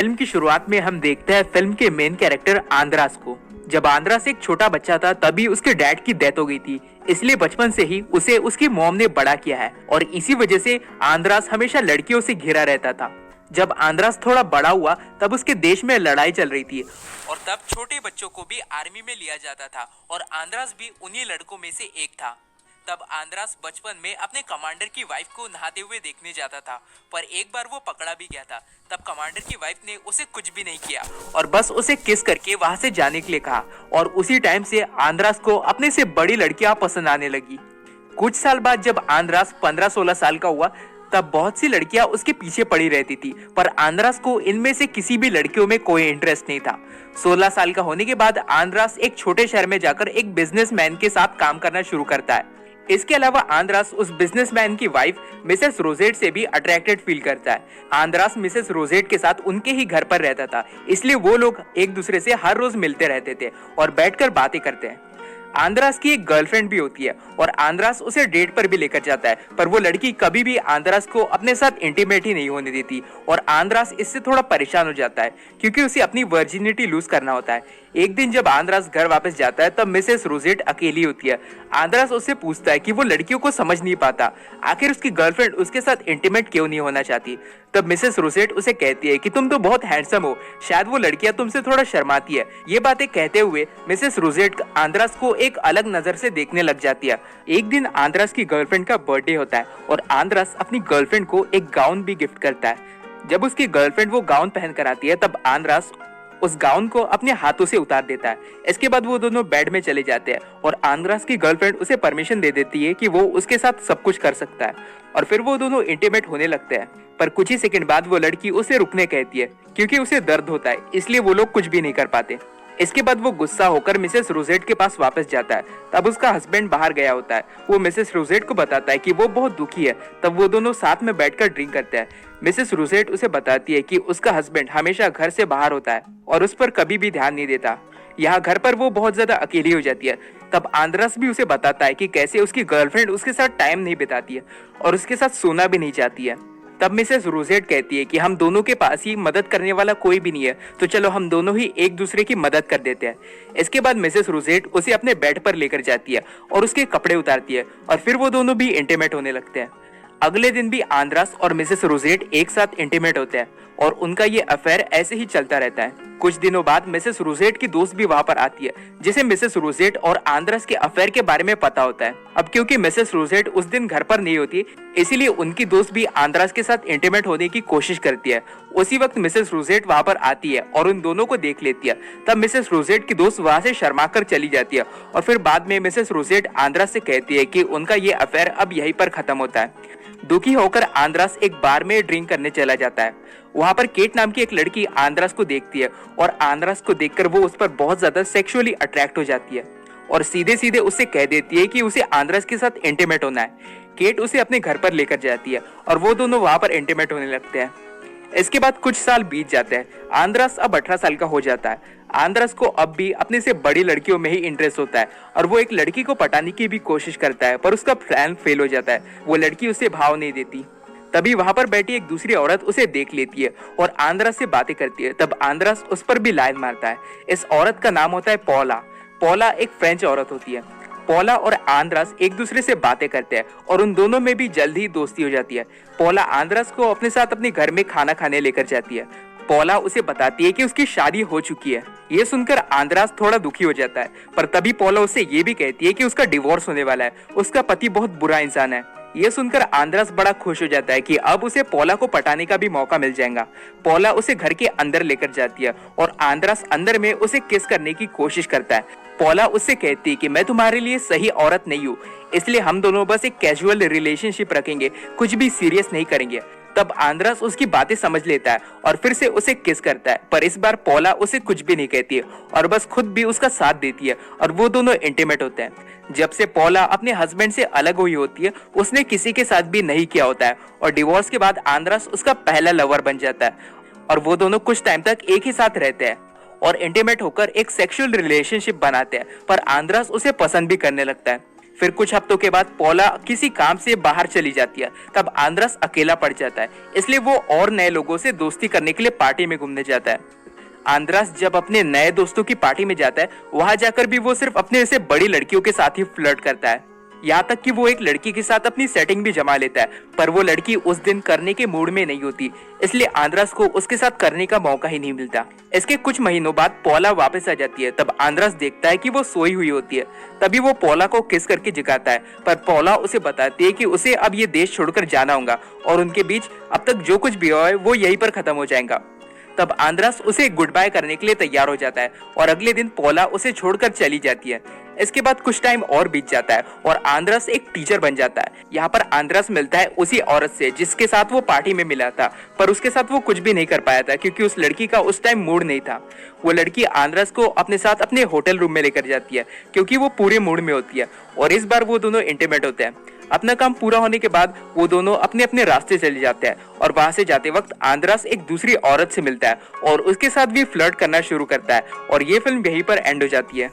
Film की शुरुआत में हम देखते हैं फिल्म के मेन कैरेक्टर आंद्रास को। जब आंद्रास एक छोटा बच्चा था तभी उसके डैड की डेथ हो गई थी, इसलिए बचपन से ही उसे उसकी मॉम ने बड़ा किया है और इसी वजह से आंद्रास हमेशा लड़कियों से घिरा रहता था। जब आंद्रास थोड़ा बड़ा हुआ तब उसके देश में लड़ाई चल रही थी और तब छोटे बच्चों को भी आर्मी में लिया जाता था और आंद्रास भी उन्हीं लड़कों में से एक था। तब आंद्रास बचपन में अपने कमांडर की वाइफ को नहाते हुए देखने जाता था, पर एक बार वो पकड़ा भी गया था। तब कमांडर की वाइफ ने उसे कुछ भी नहीं किया और बस उसे किस करके वहां से जाने के लिए कहा और उसी टाइम से आंद्रास को अपने से बड़ी लड़कियां पसंद आने लगी। कुछ साल बाद जब आंद्रास 15-16 साल का हुआ तब बहुत सी लड़कियां उसके पीछे पड़ी रहती थी, पर आंद्रास को इनमें से किसी भी लड़कियों में कोई इंटरेस्ट नहीं था। 16 साल का होने के बाद आंद्रास एक छोटे शहर में जाकर एक बिजनेसमैन के साथ काम करना शुरू करता है। इसके अलावा आंद्रास उस बिजनेसमैन की वाइफ मिसेस रोजेट से भी अट्रैक्टेड फील करता है। आंद्रास मिसेस रोजेट के साथ उनके ही घर पर रहता था, इसलिए वो लोग एक दूसरे से हर रोज मिलते रहते थे और बैठकर बातें करते हैं। आंद्रास की एक गर्लफ्रेंड भी होती है और आंद्रास उसे डेट पर भी लेकर जाता है, पर वो लड़की कभी भी आंद्रास को अपने साथ इंटीमेट ही नहीं होने देती और आंद्रास इससे थोड़ा परेशान हो जाता है क्योंकि उसे अपनी वर्जिनिटी लूज करना होता है। एक दिन जब आंद्रास घर वापस जाता है तब मिसेस रोजेट अकेली होती है। आंद्रास उससे पूछता है कि वो लड़कियों को समझ नहीं पाता, आखिर उसकी गर्लफ्रेंड उसके साथ इंटीमेट क्यों नहीं होना चाहती। तब मिसेस रोजेट उसे कहती है कि तुम तो बहुत हैंडसम हो, शायद वो लड़कियां तुमसे थोड़ा शर्माती है। ये बातें कहते हुए मिसेस रोजेट आंद्रास को एक अलग नजर से देखने लग जाती है। एक दिन आंद्रास की गर्लफ्रेंड का बर्थडे होता है और आंद्रास अपनी गर्लफ्रेंड को एक गाउन भी गिफ्ट करता है। जब उसकी गर्लफ्रेंड वो गाउन पहन कर आती है तब आंद्रास उस गाउन को अपने हाथों से उतार देता है। इसके बाद वो दोनों बेड में चले जाते हैं और आंद्रास की गर्लफ्रेंड उसे परमिशन दे देती है कि वो उसके साथ सब कुछ कर सकता है और फिर वो दोनों इंटीमेट होने लगते हैं। पर कुछ ही सेकंड बाद वो लड़की उसे रुकने कहती है क्योंकि उसे दर्द होता है, इसलिए वो लोग कुछ भी नहीं कर पाते। इसके बाद वो गुस्सा होकर मिसेस रोजेट के पास वापस जाता है। तब उसका हस्बैंड बाहर गया होता है। वो मिसेस रोजेट को बताता है कि वो बहुत दुखी है। तब वो दोनों साथ में बैठकर ड्रिंक करते हैं। मिसेस रोजेट उसे बताती है कि उसका हस्बैंड हमेशा घर से बाहर होता है और उस पर कभी भी ध्यान नहीं देता। यहाँ घर पर वो बहुत ज्यादा अकेली हो जाती है। तब आंद्रास भी उसे बताता है कि कैसे उसकी गर्लफ्रेंड उसके साथ टाइम नहीं बिताती है और उसके साथ सोना भी नहीं चाहती है। तब मिसेस रोजेट कहती है कि हम दोनों के पास ही मदद करने वाला कोई भी नहीं है, तो चलो हम दोनों ही एक दूसरे की मदद कर देते हैं। इसके बाद मिसेस रोजेट उसे अपने बेड पर लेकर जाती है और उसके कपड़े उतारती है और फिर वो दोनों भी इंटीमेट होने लगते हैं। अगले दिन भी आंद्रास और मिसेस रोजेट एक साथ इंटीमेट होते हैं और उनका ये अफेयर ऐसे ही चलता रहता है। कुछ दिनों बाद मिसेस रोजेट की दोस्त भी वहां पर आती है जिसे मिसेस रोजेट और आंद्रास के अफेयर के बारे में पता होता है। अब क्योंकि मिसेस रोजेट उस दिन घर पर नहीं होती, इसीलिए उनकी दोस्त भी आंद्रास के साथ इंटीमेट होने की कोशिश करती है। उसी वक्त मिसेस रोजेट वहां पर आती है और उन दोनों को देख लेती है। तब मिसेस रोजेट की दोस्त वहां से शर्मा कर चली जाती है और फिर बाद में मिसेस रोजेट आंद्रास से कहती है कि उनका ये अफेयर अब यहीं पर खत्म होता है। दुखी होकर आंद्रास एक बार में ड्रिंक करने चला जाता है। वहां पर केट नाम की एक लड़की आंद्रास को देखती है और आंद्रास को देखकर वो उस पर बहुत ज्यादा सेक्सुअली अट्रैक्ट हो जाती है और सीधे सीधे उससे कह देती है कि उसे आंद्रास के साथ इंटीमेट होना है। केट उसे अपने घर पर लेकर जाती है और वो दोनों वहां पर इंटीमेट होने लगते हैं। इसके बाद कुछ साल बीत जाते हैं। आंद्रास अब 18 साल का हो जाता है। आंद्रास को अब भी अपने से बड़ी लड़कियों में ही इंटरेस्ट होता है और वो एक लड़की को पटाने की भी कोशिश करता है, पर उसका प्लान फेल हो जाता है। वो लड़की उसे भाव नहीं देती। तभी वहां पर बैठी एक दूसरी औरत उसे देख लेती है और आंद्रास से बातें करती है। तब आंद्रास उस पर भी लाइन मारता है। इस औरत का नाम होता है पौला। पौला एक फ्रेंच औरत होती है। पौला और आंद्रास एक दूसरे से बातें करते हैं और उन दोनों में भी जल्दी ही दोस्ती हो जाती है। पौला आंद्रास को अपने साथ अपने घर में खाना खाने लेकर जाती है। पौला उसे बताती है कि उसकी शादी हो चुकी है। ये सुनकर आंद्रास थोड़ा दुखी हो जाता है, पर तभी पौला उसे ये भी कहती है कि उसका डिवोर्स होने वाला है, उसका पति बहुत बुरा इंसान है। ये सुनकर आंद्रास बड़ा खुश हो जाता है कि अब उसे पौला को पटाने का भी मौका मिल जाएगा। पौला उसे घर के अंदर लेकर जाती है और आंद्रास अंदर में उसे किस करने की कोशिश करता है। पौला उससे कहती है कि मैं तुम्हारे लिए सही औरत नहीं हूँ, इसलिए हम दोनों बस एक कैजुअल रिलेशनशिप रखेंगे, कुछ भी सीरियस नहीं करेंगे। तब आंद्रास उसकी बातें समझ लेता है और फिर से उसे किस करता है, पर इस बार पौला उसे कुछ भी नहीं कहती है और बस खुद भी उसका साथ देती है और वो दोनों इंटीमेट होते हैं। जब से पौला अपने हस्बैंड से अलग हुई होती है, उसने किसी के साथ भी नहीं किया होता है और डिवोर्स के बाद आंद्रास उसका पहला लवर बन जाता है और वो दोनों कुछ टाइम तक एक ही साथ रहते हैं और इंटीमेट होकर एक सेक्सुअल रिलेशनशिप बनाते हैं, पर आंद्रास उसे पसंद भी करने लगता है। फिर कुछ हफ्तों के बाद पॉला किसी काम से बाहर चली जाती है। तब आंद्रास अकेला पड़ जाता है, इसलिए वो और नए लोगों से दोस्ती करने के लिए पार्टी में घूमने जाता है। आंद्रास जब अपने नए दोस्तों की पार्टी में जाता है, वहां जाकर भी वो सिर्फ अपने से बड़ी लड़कियों के साथ ही फ्लर्ट करता है। यहाँ तक कि वो एक लड़की के साथ अपनी सेटिंग भी जमा लेता है, पर वो लड़की उस दिन करने के मूड में नहीं होती, इसलिए आंद्रास को उसके साथ करने का मौका ही नहीं मिलता। इसके कुछ महीनों बाद पॉला वापस आ जाती है। तब आंद्रास देखता है कि वो सोई हुई होती है। तभी वो पॉला को किस करके जगाता है, पर पॉला उसे बताती है कि उसे अब ये देश छोड़कर जाना होगा और उनके बीच अब तक जो कुछ भी हुआ है वो यहीं पर खत्म हो जाएगा। तब आंद्रास उसे गुड बाय करने के लिए तैयार हो जाता है और अगले दिन पॉला उसे छोड़कर चली जाती है। इसके बाद कुछ टाइम और बीत जाता है और आंद्रास एक टीचर बन जाता है। यहाँ पर आंद्रास मिलता है उसी औरत से जिसके साथ वो पार्टी में मिला था, पर उसके साथ वो कुछ भी नहीं कर पाया था क्योंकि उस लड़की का उस टाइम मूड नहीं था। वो लड़की आंद्रास को अपने साथ अपने होटल रूम में लेकर जाती है क्योंकि वो पूरे मूड में होती है और इस बार वो दोनों इंटीमेट होते हैं। अपना काम पूरा होने के बाद वो दोनों अपने अपने रास्ते चले जाते हैं और वहां से जाते वक्त आंद्रास एक दूसरी औरत से मिलता है और उसके साथ भी फ्लर्ट करना शुरू करता है और ये फिल्म यहीं पर एंड हो जाती है।